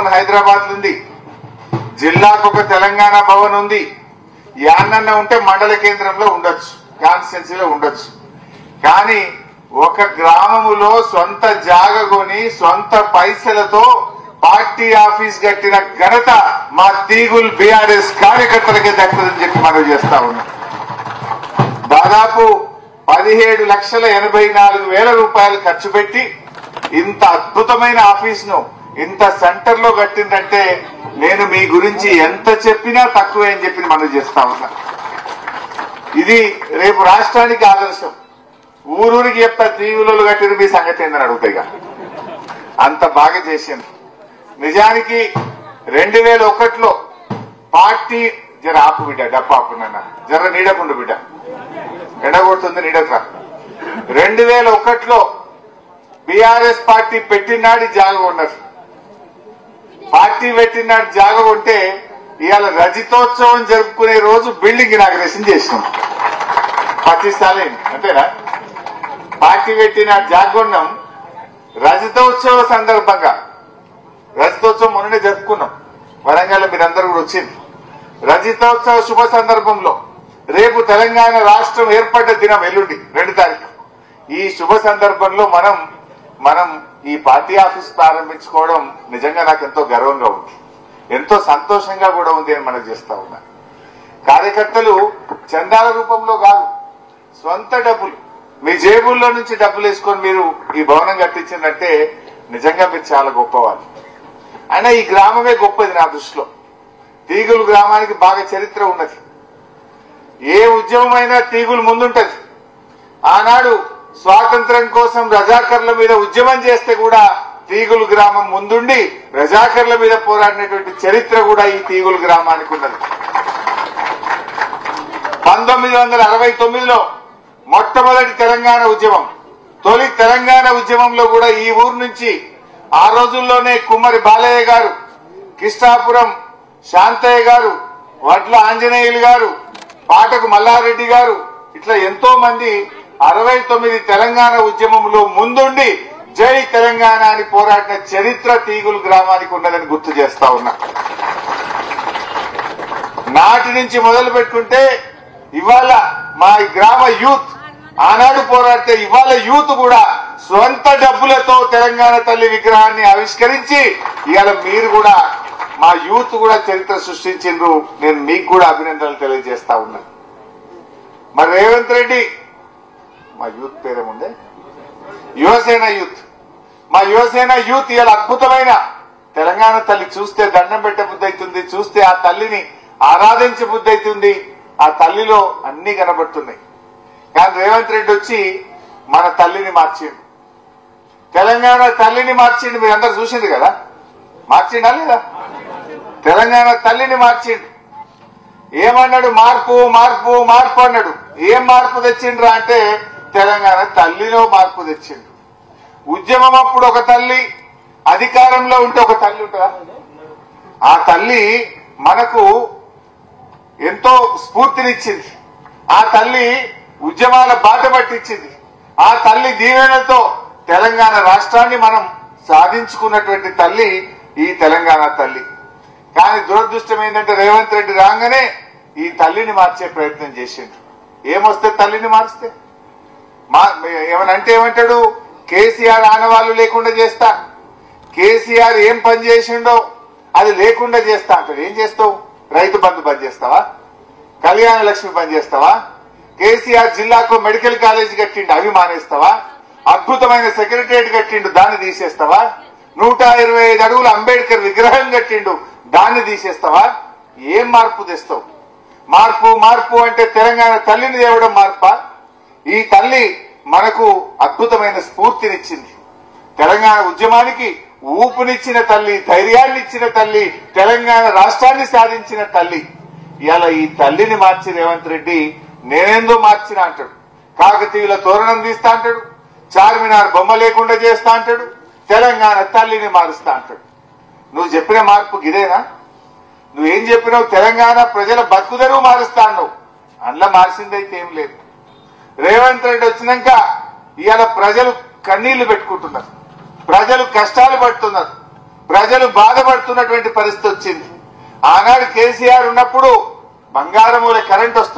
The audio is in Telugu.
హైదరాబాద్ ఉంది, జిల్లాకు ఒక తెలంగాణ భవన్ ఉంది. యాన్నన్న ఉంటే మండల కేంద్రంలో ఉండొచ్చు, కాన్స్టిట్యున్సీలో ఉండొచ్చు. కానీ ఒక గ్రామములో సొంత జాగ కొని సొంత పైసలతో పార్టీ ఆఫీస్ కట్టిన ఘనత మా తీగుల్ బీఆర్ఎస్ కార్యకర్తలకే దక్కుతుందని చెప్పి మనం చేస్తా ఉన్నాం. దాదాపు 17,84,000 రూపాయలు ఖర్చు పెట్టి ఇంత అద్భుతమైన ఆఫీసును ఇంత సెంటర్ లో కట్టిందంటే నేను మీ గురించి ఎంత చెప్పినా తక్కువే అని చెప్పి మనం చేస్తా ఉన్నా. ఇది రేపు రాష్ట్రానికి ఆదర్శం. ఊరూరికి చెప్తా తీవులలో కట్టిన మీ సంగతి ఏందని అడుగుతాయిగా, అంత బాగా చేసింది. నిజానికి 2001లో పార్టీ జర ఆపు బిడ్డ, డబ్బు ఆపునన్న జర నీడకుండు బిడ్డ, ఎండగొడుతుంది నీడకురా. 2001లో బీఆర్ఎస్ పార్టీ పెట్టినాడు జాగ ఉన్నారు. పార్టీ పెట్టినాడు జాగ ఉంటే ఇవాళ రజతోత్సవం జరుపుకునే రోజు బిల్డింగ్ ఇనాగ్రేషన్ చేసినాం. 25 సార్లు అంతేనా? పార్టీ పెట్టిన జాగొన్నాం. రజతోత్సవ సందర్భంగా, రజతోత్సవం మొన్ననే జరుపుకున్నాం వరంగల్, మీరందరూ కూడా వచ్చింది. రజతోత్సవ శుభ సందర్భంలో రేపు తెలంగాణ రాష్ట్రం ఏర్పడ్డ దినం ఎల్లుండి 2 తారీఖు. ఈ శుభ సందర్భంలో మనం ఈ పార్టీ ఆఫీస్ ప్రారంభించుకోవడం నిజంగా నాకు ఎంతో గర్వంగా ఉంది, ఎంతో సంతోషంగా కూడా ఉంది అని మనకు చేస్తా ఉన్నా. కార్యకర్తలు చందాల రూపంలో కాదు, సొంత డబ్బులు మీ జేబుల్లో నుంచి డబ్బులు వేసుకొని మీరు ఈ భవనం కట్టించిందంటే నిజంగా మీరు చాలా గొప్పవాళ్ళు. అయినా ఈ గ్రామమే గొప్పది నా దృష్టిలో. తీగులు గ్రామానికి బాగా చరిత్ర ఉన్నది. ఏ ఉద్యమమైనా తీగులు ముందుంటది. ఆనాడు స్వాతంత్ర్యం కోసం రజాకర్ల మీద ఉద్యమం చేస్తే కూడా తీగులు గ్రామం ముందుండి రజాకర్ల మీద పోరాడినటువంటి చరిత్ర కూడా ఈ తీగులు గ్రామానికి ఉన్నది. 1969లో మొట్టమొదటి తెలంగాణ ఉద్యమం, తొలి తెలంగాణ ఉద్యమంలో కూడా ఈ ఊరు నుంచి ఆ రోజుల్లోనే కుమ్మరి బాలయ్య గారు, కిష్టాపురం శాంతయ్య గారు, వడ్ల ఆంజనేయులు గారు, పాటకు మల్లారెడ్డి గారు, ఇట్లా ఎంతో మంది 69 తెలంగాణ ఉద్యమంలో ముందుండి జై తెలంగాణ అని పోరాడిన చరిత్ర తీగులు గ్రామానికి ఉన్నదని గుర్తు చేస్తా ఉన్నా. నాటి నుంచి మొదలు పెట్టుకుంటే ఇవాళ మా గ్రామ యూత్ ఆనాడు పోరాడితే ఇవాళ యూత్ కూడా స్వంత డబ్బులతో తెలంగాణ తల్లి విగ్రహాన్ని ఆవిష్కరించి ఇవాళ మీరు కూడా మా యూత్ కూడా చరిత్ర సృష్టించిండ్రు. నేను మీకు కూడా అభినందనలు తెలియజేస్తా ఉన్నా. మరి రేవంత్ రెడ్డి, మా యూత్ పేరేముండే, యువసేన యూత్, మా యువసేన యూత్ ఇవాళ అద్భుతమైన తెలంగాణ తల్లి చూస్తే దండం పెట్టే బుద్ధి అవుతుంది, చూస్తే ఆ తల్లిని ఆరాధించే బుద్ధి అవుతుంది. ఆ తల్లిలో అన్ని కనబడుతున్నాయి. కానీ రేవంత్ రెడ్డి వచ్చి మన తల్లిని మార్చిండు, తెలంగాణ తల్లిని మార్చిండు. మీరు అందరు చూసిండు కదా, మార్చిండా లేదా? తెలంగాణ తల్లిని మార్చిండు. ఏమన్నాడు? మార్పు మార్పు మార్పు అన్నాడు. ఏం మార్పు తెచ్చిండ్రా అంటే తెలంగాణ తల్లిలో మార్పు తెచ్చిండు. ఉద్యమం అప్పుడు ఒక తల్లి, అధికారంలో ఉంటే ఒక తల్లి ఉంటుందా? ఆ తల్లి మనకు ఎంతో స్ఫూర్తినిచ్చింది. ఆ తల్లి ఉద్యమాల బాట పట్టించింది. ఆ తల్లి దీవెనతో తెలంగాణ రాష్ట్రాన్ని మనం సాధించుకున్నటువంటి తల్లి ఈ తెలంగాణ తల్లి. కానీ దురదృష్టం ఏంటంటే రేవంత్ రెడ్డి రాగానే ఈ తల్లిని మార్చే ప్రయత్నం చేసిండు. ఏమొస్తే తల్లిని మార్చితే ఏమనంటే ఏమంటాడు? కేసీఆర్ ఆనవాళ్లు లేకుండా చేస్తా, కేసీఆర్ ఏం పని చేసిండో అది లేకుండా చేస్తా అంటాడు. ఏం చేస్తావు? రైతు బంధు బంద్ చేస్తావా? కళ్యాణ లక్ష్మి బంద్ చేస్తావా? కేసీఆర్ జిల్లాకు మెడికల్ కాలేజ్ కట్టిండు, అవి మానేస్తావా? అద్భుతమైన సెక్రటరియట్ కట్టిండు, దాన్ని తీసేస్తావా? 125 అడుగుల అంబేద్కర్ విగ్రహం కట్టిండు, దాన్ని తీసేస్తావా? ఏం మార్పు తెస్తావు? మార్పు మార్పు అంటే తెలంగాణ తల్లిని తేవడం మార్పా? ఈ తల్లి మనకు అద్భుతమైన స్ఫూర్తినిచ్చింది. తెలంగాణ ఉద్యమానికి ఊపునిచ్చిన తల్లి, ధైర్యాన్ని ఇచ్చిన తల్లి, తెలంగాణ రాష్ట్రాన్ని సాధించిన తల్లి. ఇలా ఈ తల్లిని మార్చి రేవంత్ రెడ్డి నేనేందో మార్చిన అంటాడు. కాకతీయుల తోరణం తీస్తా అంటాడు, చార్మినార్ బొమ్మ లేకుండా చేస్తా అంటాడు, తెలంగాణ తల్లిని మారుస్తా అంటాడు. నువ్వు చెప్పిన మార్పు ఇదేనా? నువ్వేం చెప్పినావు? తెలంగాణ ప్రజల బతుకుదరువు మారుస్తా అన్నావు. అందులో మార్చిందైతే ఏం లేదు. రేవంత్ రెడ్డి వచ్చినాక ఇవాళ ప్రజలు కన్నీళ్లు పెట్టుకుంటున్నారు, ప్రజలు కష్టాలు పడుతున్నారు. ప్రజలు బాధపడుతున్నటువంటి పరిస్థితి వచ్చింది. ఆనాడు కేసీఆర్ ఉన్నప్పుడు బంగారమూల కరెంట్ వస్తుంది.